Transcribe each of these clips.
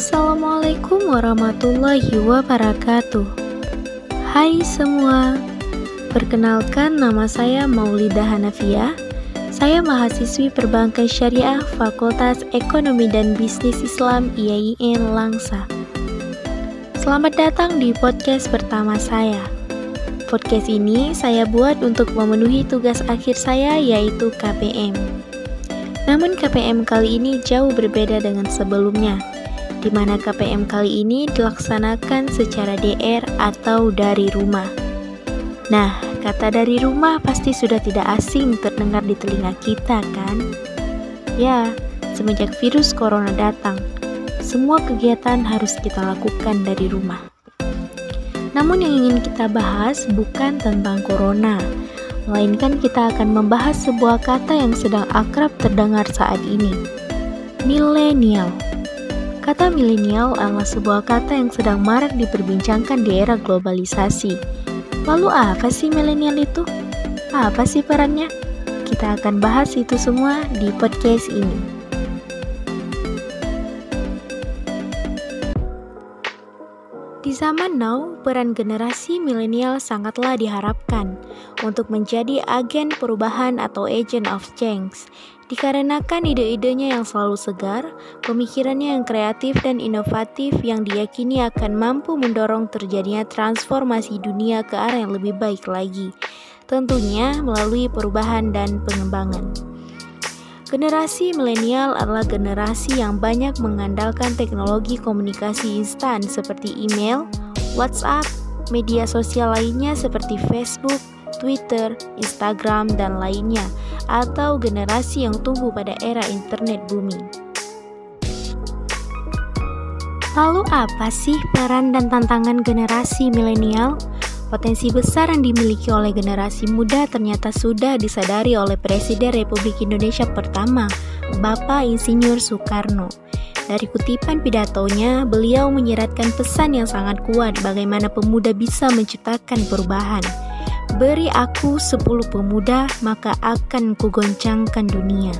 Assalamualaikum warahmatullahi wabarakatuh. Hai semua, perkenalkan nama saya Maulida Hanafiah. Saya mahasiswi Perbankan Syariah Fakultas Ekonomi dan Bisnis Islam IAIN Langsa. Selamat datang di podcast pertama saya. Podcast ini saya buat untuk memenuhi tugas akhir saya, yaitu KPM. Namun KPM kali ini jauh berbeda dengan sebelumnya, di mana KPM kali ini dilaksanakan secara DR atau dari rumah. Nah, kata dari rumah pasti sudah tidak asing terdengar di telinga kita, kan? Ya, semenjak virus corona datang, semua kegiatan harus kita lakukan dari rumah. Namun yang ingin kita bahas bukan tentang corona, melainkan kita akan membahas sebuah kata yang sedang akrab terdengar saat ini, milenial. Kata milenial adalah sebuah kata yang sedang marak diperbincangkan di era globalisasi. Lalu apa sih milenial itu? Apa sih perannya? Kita akan bahas itu semua di podcast ini. Di zaman now, peran generasi milenial sangatlah diharapkan untuk menjadi agen perubahan atau agent of change, dikarenakan ide-idenya yang selalu segar, pemikirannya yang kreatif dan inovatif yang diyakini akan mampu mendorong terjadinya transformasi dunia ke arah yang lebih baik lagi, tentunya melalui perubahan dan pengembangan. Generasi milenial adalah generasi yang banyak mengandalkan teknologi komunikasi instan seperti email, WhatsApp, media sosial lainnya seperti Facebook, Twitter, Instagram, dan lainnya, atau generasi yang tumbuh pada era internet booming. Lalu apa sih peran dan tantangan generasi milenial? Potensi besar yang dimiliki oleh generasi muda ternyata sudah disadari oleh Presiden Republik Indonesia pertama, Bapak Insinyur Soekarno. Dari kutipan pidatonya, beliau menyiratkan pesan yang sangat kuat bagaimana pemuda bisa menciptakan perubahan. Beri aku 10 pemuda, maka akan kugoncangkan dunia.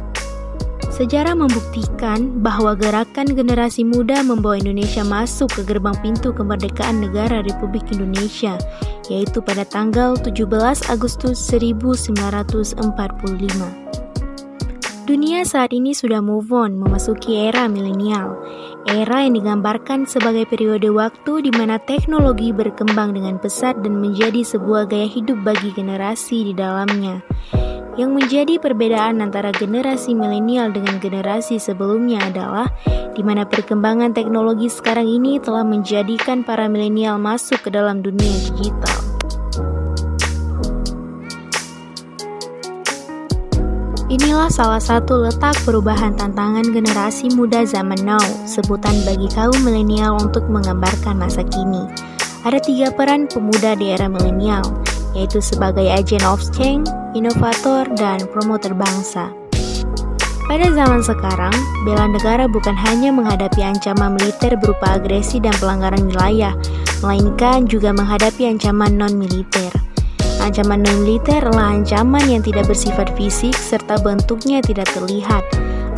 Sejarah membuktikan bahwa gerakan generasi muda membawa Indonesia masuk ke gerbang pintu kemerdekaan negara Republik Indonesia, yaitu pada tanggal 17 Agustus 1945. Dunia saat ini sudah move on memasuki era milenial, era yang digambarkan sebagai periode waktu di mana teknologi berkembang dengan pesat dan menjadi sebuah gaya hidup bagi generasi di dalamnya. Yang menjadi perbedaan antara generasi milenial dengan generasi sebelumnya adalah di mana perkembangan teknologi sekarang ini telah menjadikan para milenial masuk ke dalam dunia digital. Inilah salah satu letak perubahan tantangan generasi muda zaman now, sebutan bagi kaum milenial untuk menggambarkan masa kini. Ada 3 peran pemuda di era milenial, yaitu sebagai agent of change, inovator, dan promoter bangsa. Pada zaman sekarang, bela negara bukan hanya menghadapi ancaman militer berupa agresi dan pelanggaran wilayah, melainkan juga menghadapi ancaman non-militer. Ancaman non-militer adalah ancaman yang tidak bersifat fisik serta bentuknya tidak terlihat.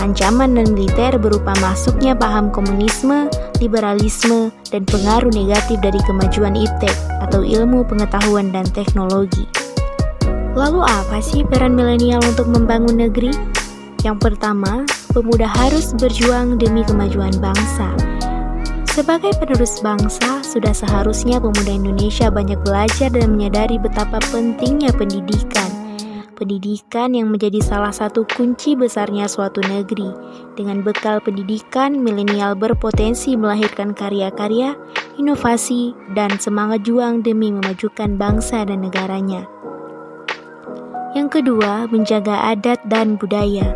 Ancaman non-militer berupa masuknya paham komunisme, liberalisme, dan pengaruh negatif dari kemajuan iptek atau ilmu pengetahuan dan teknologi. Lalu apa sih peran milenial untuk membangun negeri? Yang pertama, pemuda harus berjuang demi kemajuan bangsa. Sebagai penerus bangsa, sudah seharusnya pemuda Indonesia banyak belajar dan menyadari betapa pentingnya pendidikan. Pendidikan yang menjadi salah satu kunci besarnya suatu negeri. Dengan bekal pendidikan, milenial berpotensi melahirkan karya-karya, inovasi, dan semangat juang demi memajukan bangsa dan negaranya. Yang kedua, menjaga adat dan budaya.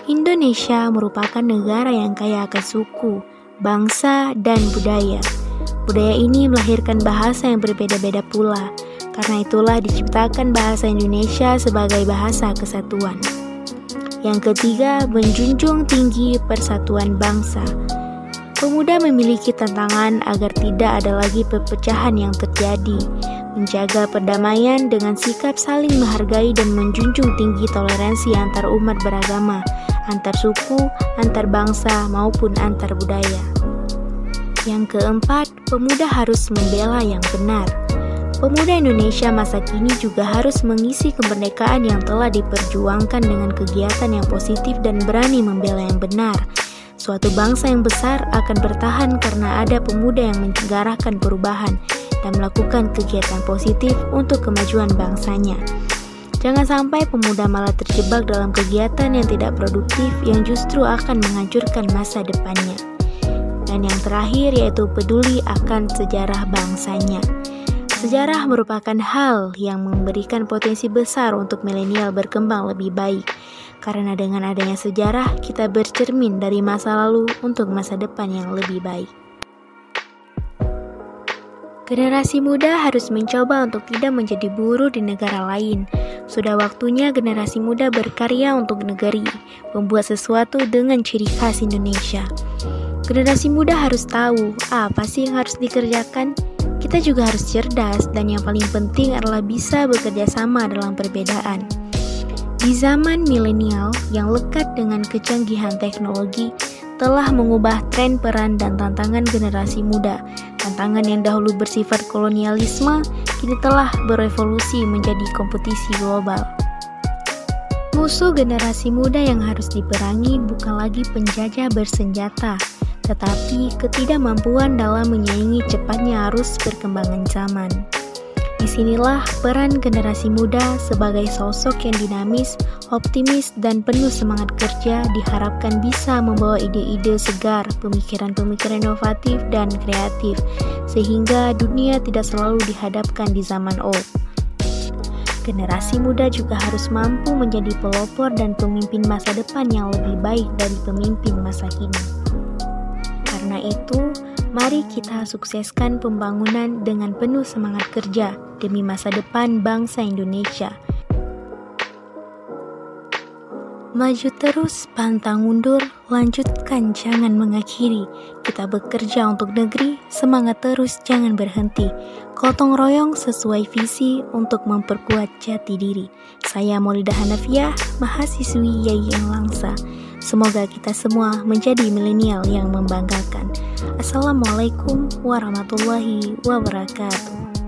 Indonesia merupakan negara yang kaya akan suku, bangsa, dan budaya. Budaya ini melahirkan bahasa yang berbeda-beda pula. Karena itulah diciptakan bahasa Indonesia sebagai bahasa kesatuan. Yang ketiga, menjunjung tinggi persatuan bangsa. Pemuda memiliki tantangan agar tidak ada lagi perpecahan yang terjadi. Menjaga perdamaian dengan sikap saling menghargai dan menjunjung tinggi toleransi antar umat beragama, antar suku, antar bangsa, maupun antar budaya. Yang keempat, pemuda harus membela yang benar. Pemuda Indonesia masa kini juga harus mengisi kemerdekaan yang telah diperjuangkan dengan kegiatan yang positif dan berani membela yang benar. Suatu bangsa yang besar akan bertahan karena ada pemuda yang menggerakkan perubahan dan melakukan kegiatan positif untuk kemajuan bangsanya. Jangan sampai pemuda malah terjebak dalam kegiatan yang tidak produktif yang justru akan menghancurkan masa depannya. Dan yang terakhir yaitu peduli akan sejarah bangsanya. Sejarah merupakan hal yang memberikan potensi besar untuk milenial berkembang lebih baik. Karena dengan adanya sejarah, kita bercermin dari masa lalu untuk masa depan yang lebih baik. Generasi muda harus mencoba untuk tidak menjadi buruh di negara lain. Sudah waktunya generasi muda berkarya untuk negeri, membuat sesuatu dengan ciri khas Indonesia. Generasi muda harus tahu apa sih yang harus dikerjakan. Kita juga harus cerdas dan yang paling penting adalah bisa bekerja sama dalam perbedaan. Di zaman milenial yang lekat dengan kecanggihan teknologi telah mengubah tren peran dan tantangan generasi muda. Tantangan yang dahulu bersifat kolonialisme kini telah berevolusi menjadi kompetisi global. Musuh generasi muda yang harus diperangi bukan lagi penjajah bersenjata, tetapi ketidakmampuan dalam menyaingi cepatnya arus perkembangan zaman. Disinilah peran generasi muda sebagai sosok yang dinamis, optimis, dan penuh semangat kerja diharapkan bisa membawa ide-ide segar, pemikiran-pemikiran inovatif dan kreatif, sehingga dunia tidak selalu dihadapkan di zaman old. Generasi muda juga harus mampu menjadi pelopor dan pemimpin masa depan yang lebih baik dari pemimpin masa kini. Karena itu, mari kita sukseskan pembangunan dengan penuh semangat kerja demi masa depan bangsa Indonesia. Maju terus, pantang mundur, lanjutkan jangan mengakhiri. Kita bekerja untuk negeri, semangat terus jangan berhenti. Gotong royong sesuai visi untuk memperkuat jati diri. Saya Maulida Hanafiah, mahasiswi YIN Langsa. Semoga kita semua menjadi milenial yang membanggakan. Assalamualaikum warahmatullahi wabarakatuh.